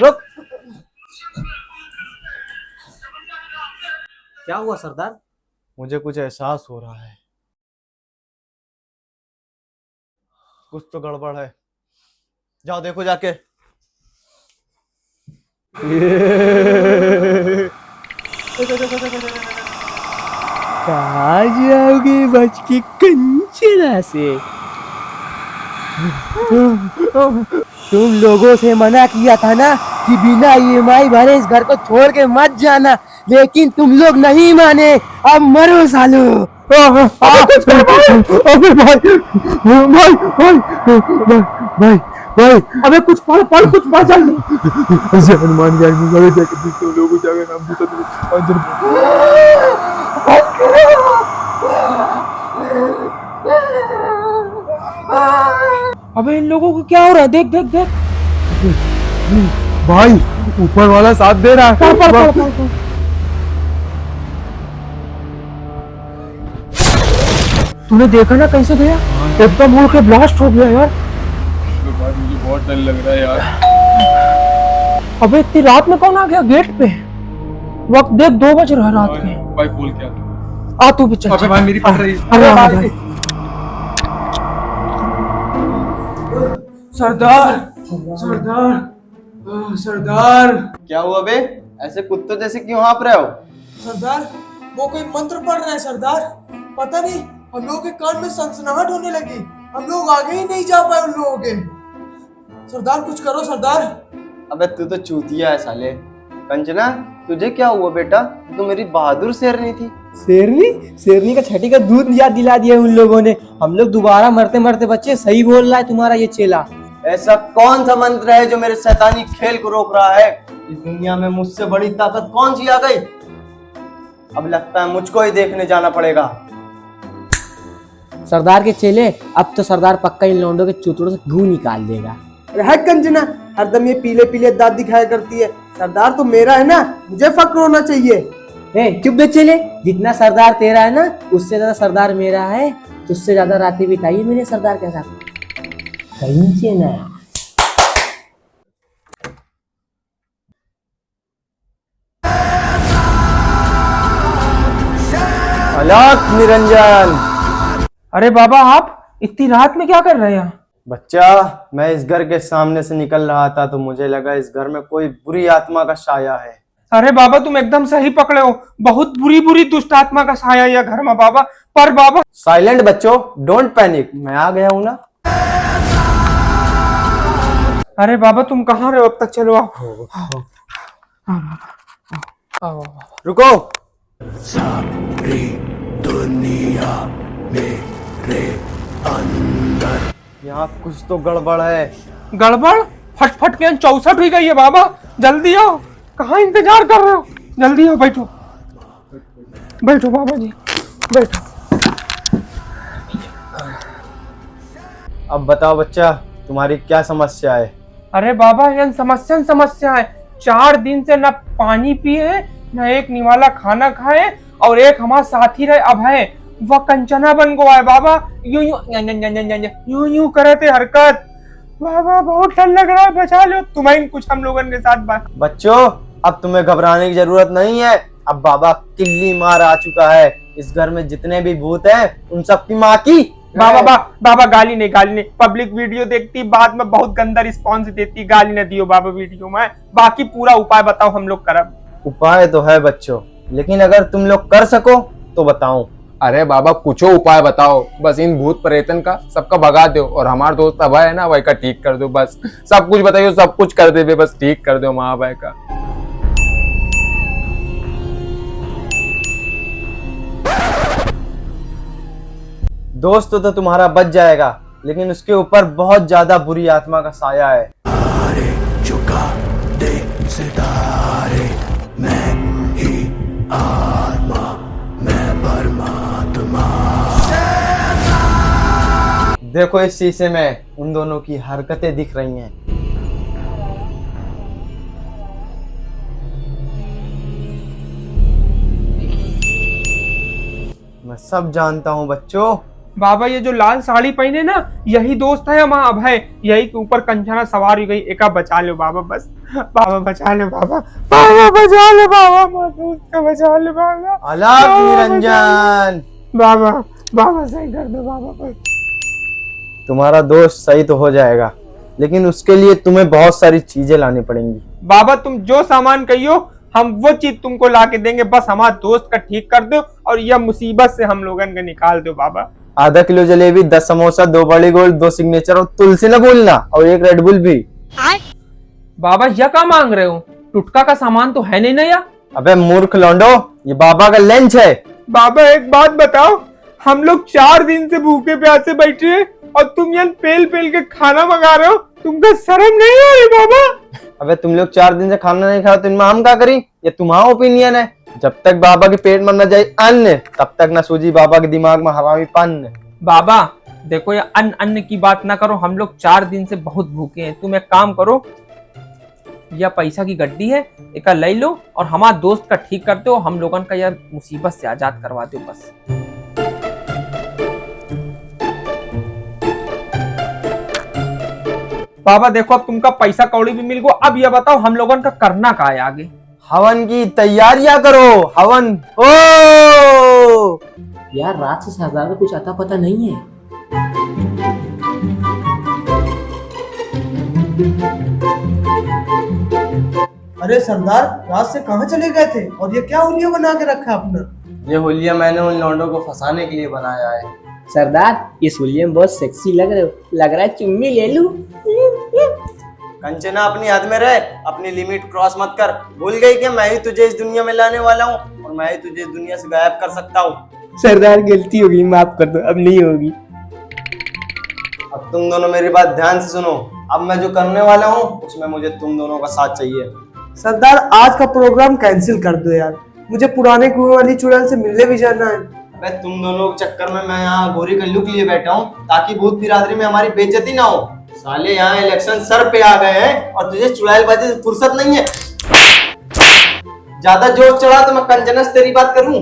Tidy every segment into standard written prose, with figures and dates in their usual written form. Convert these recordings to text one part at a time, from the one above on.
रुक। क्या हुआ सरदार? मुझे कुछ एहसास हो रहा है, कुछ तो गड़बड़ है। जाओ देखो जाके। कहाँ जाओगे बच के कंचना से? तुम लोगों से मना किया था ना कि बिना ईएमआई भरे इस घर को छोड़ के मत जाना, लेकिन तुम लोग नहीं माने। अब मरो सालो। अबे भाई भाई भाई भाई भाई, अबे कुछ पढ़ पढ़, कुछ पढ़ जल्दी। ऐसे हनुमान ज्ञान में गए थे कि तुम लोगों जाके नाम अबे इन लोगों को क्या हो रहा है? देख देख देख भाई, ऊपर वाला साथ दे रहा है। तूने देखा ना कैसे गया? एकदम उड़ के ब्लास्ट हो गया यार। मुझे बहुत डर लग रहा है यार। अबे इतनी रात में कौन आ गया गेट पे? वक्त देख 2 बज रहा है रात के। भाई बोल क्या? आ तू भी चल। अबे भाई मेरी पड़ रही है। अरे भाई सरदार सरदार सरदार क्या हुआ बे? ऐसे कुत्तों जैसे क्यों हाँप रहे हो? सरदार वो कोई मंत्र पढ़ रहे हैं सरदार। पता नहीं, हम लोगों के कान में सनसनाहट होने लगी। हम लोग आगे ही नहीं जा पाए उन लोगों के। सरदार कुछ करो सरदार। अबे तू तो चूतिया है साले। कंचना, तुझे क्या हुआ बेटा? तू तो मेरी बहादुर शेरनी थी। शेरनी? शेरनी का छठी का दूध याद दिला दिया उन लोगों ने। हम लोग दोबारा मरते मरते बच्चे। सही बोल रहा है तुम्हारा ये चेला। ऐसा कौन सा मंत्र है जो मेरे शैतानी खेल को रोक रहा है? इस दुनिया में मुझसे बड़ी ताकत कौन सी आ गई? अब लगता है मुझको ही देखने जाना पड़ेगा। सरदार के चेले, अब तो सरदार पक्का इन लौंडों के चूतड़ों से घू निकाल देगा। है कंजना, हरदम ये पीले पीले दांत दिखाया करती है। सरदार तो मेरा है ना, मुझे फक्र होना चाहिए। ए चुप बे चेले, जितना सरदार तेरा है ना उससे ज्यादा सरदार मेरा है। तुझसे ज्यादा रातें बिताइए मेरे सरदार के साथ। कंचना अलख निरंजन। अरे बाबा, आप इतनी रात में क्या कर रहे हैं? बच्चा, मैं इस घर के सामने से निकल रहा था तो मुझे लगा इस घर में कोई बुरी आत्मा का साया है। अरे बाबा, तुम एकदम सही पकड़े हो। बहुत बुरी बुरी दुष्ट आत्मा का साया यह घर में बाबा। पर बाबा साइलेंट बच्चों, डोंट पैनिक, मैं आ गया हूं ना। अरे बाबा, तुम कहाँ रहे हो? अब तक चलो आओ। आओ। रुको। यहाँ कुछ तो गड़बड़ है। गड़बड़? फट के 64 ही गई है बाबा। जल्दी आओ। कहाँ इंतजार कर रहे हो? जल्दी आओ, बैठो बैठो बाबा जी, बैठो। अब बताओ बच्चा, तुम्हारी क्या समस्या है? अरे बाबा, यह समस्या है। 4 दिन से न पानी पिए, न एक निवाला खाना खाए, और एक हमारा साथी रहे अभय, वह कंचना बन गया है बाबा। यूं करे थे हरकत। बाबा बहुत डर लग रहा है, बचा लो तुम्हें कुछ हम लोगों के साथ बात। बच्चों, अब तुम्हें घबराने की जरूरत नहीं है। अब बाबा किल्ली मार आ चुका है। इस घर में जितने भी भूत हैं उन सबकी माँ की। बाबा गाली नहीं। पब्लिक वीडियो देखती, बाद में बहुत गंदा रिस्पॉन्स देती। गाली न दियो बाबा वीडियो में। बाकी पूरा उपाय बताओ, हम लोग करब। उपाय तो है बच्चों, लेकिन अगर तुम लोग कर सको तो बताऊं। अरे बाबा, कुछ उपाय बताओ। बस इन भूत प्रेतन का सबका भगा दो, और हमारा दोस्त अभय है ना, वही का ठीक कर दो। बस सब कुछ बताइए, सब कुछ कर दे, बस ठीक कर दो माँ अभय का। दोस्त तो तुम्हारा बच जाएगा, लेकिन उसके ऊपर बहुत ज्यादा बुरी आत्मा का साया है। चुका दे सितारे, मैं ही आत्मा, मैं परमात्मा। देखो इस शीशे में उन दोनों की हरकतें दिख रही हैं। मैं सब जानता हूँ बच्चों। बाबा ये जो लाल साड़ी पहने ना यही दोस्त है हमारा अभय, यही के ऊपर कंचना सवार हो गई। एक आप बचा लो बाबा, बस बाबा बचा लो बाबा, बाबा बचा लो बाबा, हमारे दोस्त का बचा लो बाबा। अलग बाबा, निरंजन, बाबा बाबा सही कर दो बाबा बस। तुम्हारा दोस्त सही तो हो जाएगा, लेकिन उसके लिए तुम्हें बहुत सारी चीजें लानी पड़ेंगी। बाबा तुम जो सामान कहियो हम वो चीज तुमको ला के देंगे, बस हमारे दोस्त का ठीक कर दो और यह मुसीबत से हम लोगन को निकाल दो बाबा। आधा किलो जलेबी, 10 समोसा, 2 बड़ी गोल, 2 सिग्नेचर और तुलसी न भूलना, और 1 रेड बुल भी। बाबा यह क्या मांग रहे हो? टुटका का सामान तो है नहीं ना यार। अबे मूर्ख लौंडो, ये बाबा का लंच है। बाबा एक बात बताओ, हम लोग 4 दिन से भूखे प्यासे बैठे हैं और तुम यहाँ पेल पेल के खाना मंगा रहे हो, तुमको शर्म नहीं आ रही बाबा? अबे तुम लोग 4 दिन से खाना नहीं खाओ तो इनमें हम क्या करी? ये तुम्हारा ओपिनियन है। जब तक बाबा के पेट में न जाए अन्न, तब तक न सूझी बाबा के दिमाग में हरामी पन्न। बाबा देखो ये अन्न अन्न की बात ना करो, हम लोग 4 दिन से बहुत भूखे हैं। तुम एक काम करो, यह पैसा की गड्डी है, एक ले लो और हमारे दोस्त का ठीक कर दो, हम लोगन का यार मुसीबत से आजाद करवा दो बस। बाबा देखो अब तुमका पैसा कौड़ी भी मिल गो, अब यह बताओ हम लोगन का करना का है आगे? हवन की तैयारियां करो, हवन। ओ यार रात से सरदार का कुछ अता पता नहीं है। अरे सरदार, रात से कहाँ चले गए थे और ये क्या हुलिया बना के रखा है अपना? ये होलिया मैंने उन लौंडों को फंसाने के लिए बनाया है। सरदार इस होलिये में बहुत सेक्सी लग रहे हो, लग रहा है चुम्मी ले लूं। कंचना अपनी हद में रहे, अपनी लिमिट क्रॉस मत कर। भूल गई कि मैं ही तुझे इस दुनिया में लाने वाला हूँ और मैं ही तुझे इस दुनिया से गायब कर सकता हूँ। सरदार गलती होगी, माफ कर दो, अब नहीं होगी। अब तुम दोनों मेरी बात ध्यान से सुनो। अब मैं जो करने वाला हूँ उसमें मुझे तुम दोनों का साथ चाहिए। सरदार आज का प्रोग्राम कैंसिल कर दो यार, मुझे पुराने कुएं वाली चुड़ैल से मिलने भी जाना है। अबे तुम दोनों के चक्कर में मैं यहाँ गोरी का लुक लिए बैठा हूँ ताकि भूत बिरादरी में हमारी बेइज्जती ना हो। साले यहाँ इलेक्शन सर पे आ गए हैं और तुझे चुड़ैलबाजी से फुर्सत नहीं है। ज्यादा जोश चढ़ा तो मैं कंचना से तेरी बात करूँ।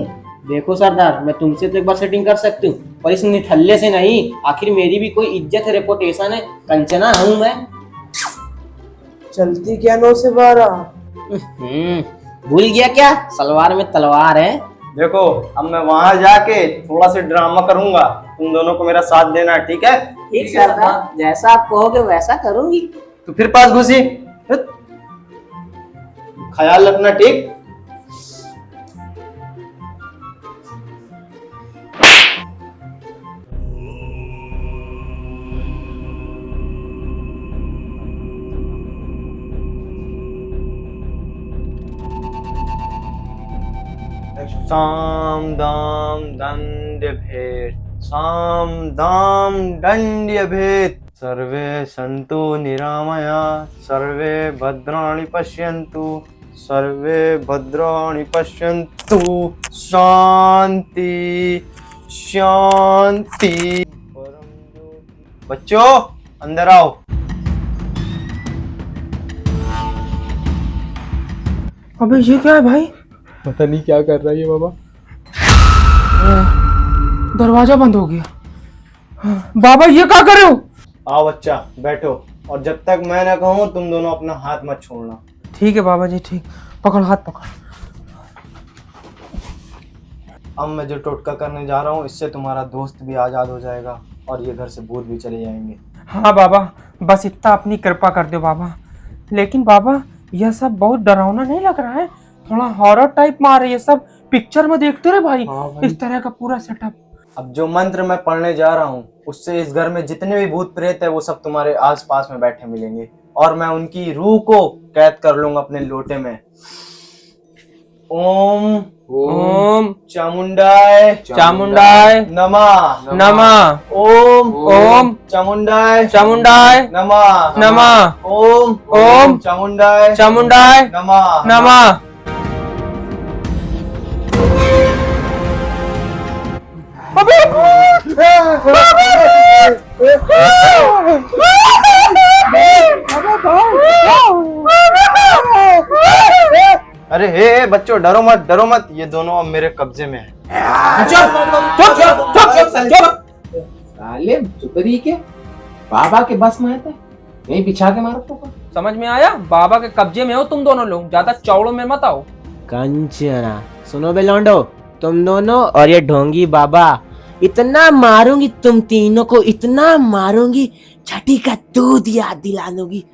देखो सरदार, मैं तुमसे तो एक बार सेटिंग कर सकती हूँ, पर इस निठल्ले से नहीं। आखिर मेरी भी कोई इज्जत है, रेपुटेशन है, कंचना हूँ मैं। चलती क्या 9 से 12? भूल गया क्या? सलवार में तलवार है। देखो अब मैं वहां जाके थोड़ा सा ड्रामा करूंगा, तुम दोनों को मेरा साथ देना है, ठीक है? ठीक सरदार, जैसा आप कहोगे वैसा करूंगी। तो फिर पास घुसी, ख्याल रखना, ठीक? साम दाम दंड भेद, साम दाम दंड्य भेद। सर्वे सन्तु निरामया, सर्वे भद्राणि पश्यन्तु, सर्वे भद्राणि पश्यन्तु। शांति शांति। बच्चों अंदर आओ। अबे ये क्या है भाई? पता नहीं क्या कर रहा है ये बाबा। दरवाजा बंद हो गया। बाबा ये क्या कर रहे हो? आओ बच्चा बैठो, और जब तक मैं ना कहूँ तुम दोनों अपना हाथ मत छोड़ना। ठीक है बाबा जी, ठीक। पकड़, हाथ पकड़। अब मैं जो टोटका करने जा रहा हूँ इससे तुम्हारा दोस्त भी आजाद हो जाएगा और ये घर से भूत भी चले जाएंगे। हाँ बाबा, बस इतना अपनी कृपा कर दो बाबा। लेकिन बाबा यह सब बहुत डरावना नहीं लग रहा है? थोड़ा हॉरर टाइप मार रही है, सब पिक्चर में देखते रहे भाई। इस तरह का पूरा सेटअप। अब जो मंत्र मैं पढ़ने जा रहा हूँ उससे इस घर में जितने भी भूत प्रेत है वो सब तुम्हारे आसपास में बैठे मिलेंगे और मैं उनकी रूह को कैद कर लूंगा अपने लोटे में। ओम ओम चामुंडाय चामुंडाय नमः नमः। ओम ओम चामुंडाय चामुंडाय नमः नमः। ओम ओम चामुंडाय चामुंडाय नमः नमः। अरे हे बच्चों डरो मत, ये दोनों अब मेरे कब्जे में है। चुप चुप चुप चुप चुप। साले सुतरी के बाबा के बस में थे, यहीं बिछा के मारो तो। समझ में आया? बाबा के कब्जे में हो तुम दोनों लोग, ज्यादा चौड़ों में मत आओ। कंचना सुनो बे लौंडो, तुम दोनों और ये ढोंगी बाबा, इतना मारूंगी तुम तीनों को, इतना मारूंगी छठी का दूध याद दिला दूंगी।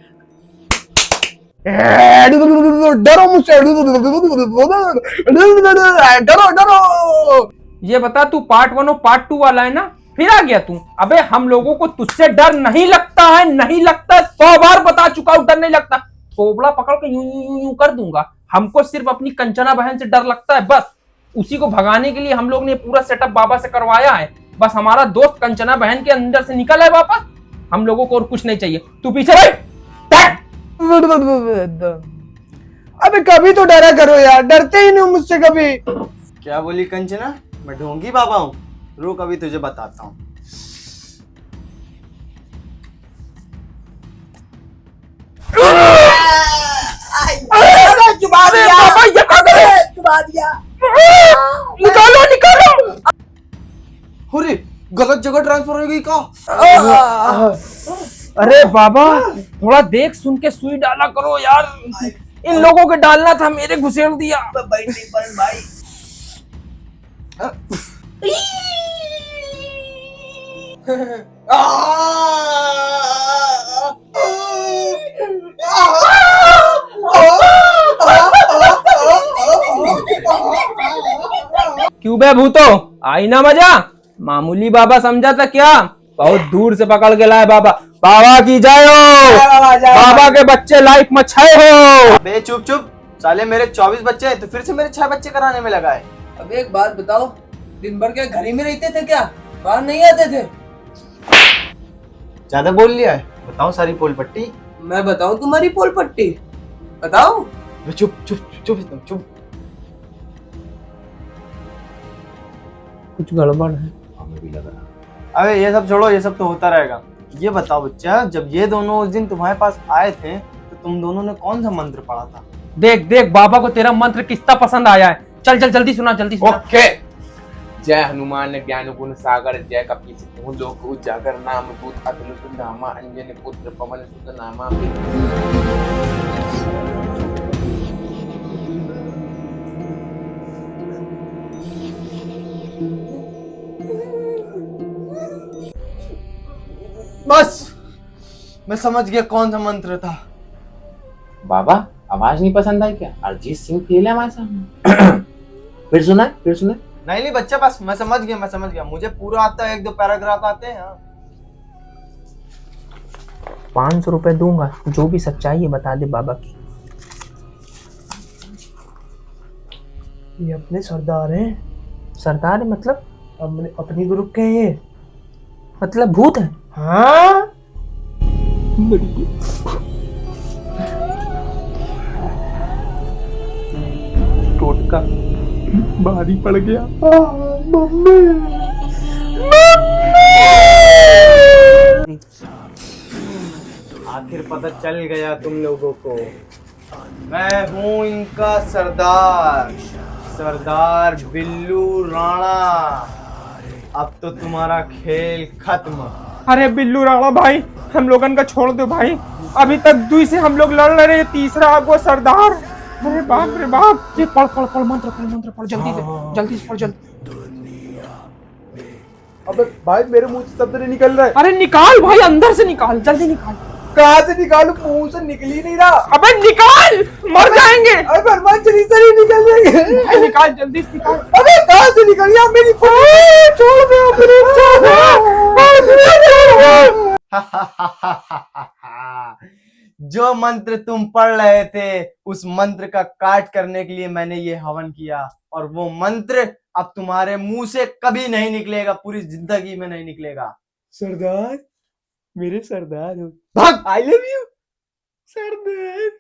डरो मुझसे, डरो डरो। ये बता तू पार्ट 1 और पार्ट 2 वाला है ना, फिर आ गया तू। अबे हम लोगों को तुझसे डर नहीं लगता है, नहीं लगता। 100 बार बता चुका हूं डर नहीं लगता। कोबला पकड़ के यूं यूं यूं कर दूंगा। हमको सिर्फ अपनी कंचना बहन से डर लगता है, बस। उसी को भगाने के लिए हम लोग ने पूरा सेटअप बाबा से करवाया है। बस हमारा दोस्त कंचना बहन के अंदर से निकल है वापस, हम लोगों को और कुछ नहीं चाहिए। तू पीछे बैठ। अबे कभी तो डरा करो यार, डरते ही नहीं मुझसे कभी। क्या बोली कंचना? मैं ढोंगी बाबा हूँ? रुक अभी तुझे बताता हूँ। चुबा दिया बाबा ये क्या कर रहे हैं? चुबा दिया। निकालो निकालो। अरे गलत जगह ट्रांसफर हो गई का? अरे बाबा थोड़ा देख सुन के सुई डाला करो यार। इन लोगों के डालना था, मेरे घुसेड़ दिया। भाई नहीं पर भाई। क्यों बे भूतो, आई ना मजा? मामूली बाबा समझा था क्या? बहुत दूर से पकड़ के लाए बाबा। बाबा की जय हो। बाबा के बच्चे लाइफ में छाए हो। बे चुप चुप, साले मेरे 24 बच्चे हैं तो फिर से मेरे 6 बच्चे कराने में लगा है। अब एक बात बताओ, दिन भर क्या घर ही में रहते थे क्या? बाहर नहीं आते थे? ज्यादा बोल लिया है, बताओ सारी पोल पट्टी। मैं बताऊं तुम्हारी पोल पट्टी? बताओ। बे चुप चुप चुप एकदम चुप। कुछ गड़बड़ है। अबे ये सब छोड़ो, ये सब तो होता रहेगा। ये बताओ बच्चा, जब ये दोनों उस दिन तुम्हारे पास आए थे तो तुम दोनों ने कौन सा मंत्र पढ़ा था? देख देख बाबा को तेरा मंत्र कितना पसंद आया है। चल चल जल्दी सुना, जल्दी सुना। ओके। जय हनुमान ज्ञान गुण सागर, जय कपीस लोक उजागर, नाम भूत अतुलित नामा, अंजन पुत्र पवन सुत नामा। बस मैं समझ गया कौन सा मंत्र था। बाबा आवाज नहीं पसंद आई क्या? अरिजीत सिंह फेल है हमारे सामने। फिर सुना, फिर सुना। नहीं नहीं बच्चा, बस मैं समझ गया, मुझे पूरा आता है, 1-2 पैराग्राफ आते हैं। 500 रुपए दूंगा, जो भी सच्चाई है बता दे बाबा की। ये अपने सरदार हैं। सरदार है मतलब? अपनी ग्रुप के हैं ये। मतलब भूत है? हाँ टोटका भारी पड़ गया। आखिर पता चल गया तुम लोगों को, मैं हूँ इनका सरदार, सरदार बिल्लू राणा। अब तो तुम्हारा खेल खत्म। अरे बिल्लू राणा भाई, हम लोगन का छोड़ दो भाई। अभी तक 2 से हम लोग लड़ रहे हैं, तीसरा आपको सरदार। अरे बाप रे बाप। ये पढ़ पढ़ पढ़ मंत्र पढ़ जल्दी से पढ़ जल्दी। अबे भाई मेरे मुंह से शब्द नहीं निकल रहा है। अरे निकाल भाई, अंदर से निकाल, जल्दी निकाल। कहाँ से निकालू? मुंह से निकल ही नहीं रहा। अबे निकाल, मर जाएंगे। अरे हनुमान चालीसा नहीं निकल रही है। भाई निकाल, जल्दी से निकाल। अबे कहाँ से निकल गया? मेरी छोड़ दो, जो मंत्र तुम पढ़ रहे थे उस मंत्र का काट करने के लिए मैंने ये हवन किया, और वो मंत्र अब तुम्हारे मुंह से कभी नहीं निकलेगा, पूरी जिंदगी में नहीं निकलेगा। सरदार, मेरे सरदार हो। भाग। I love you Sardar.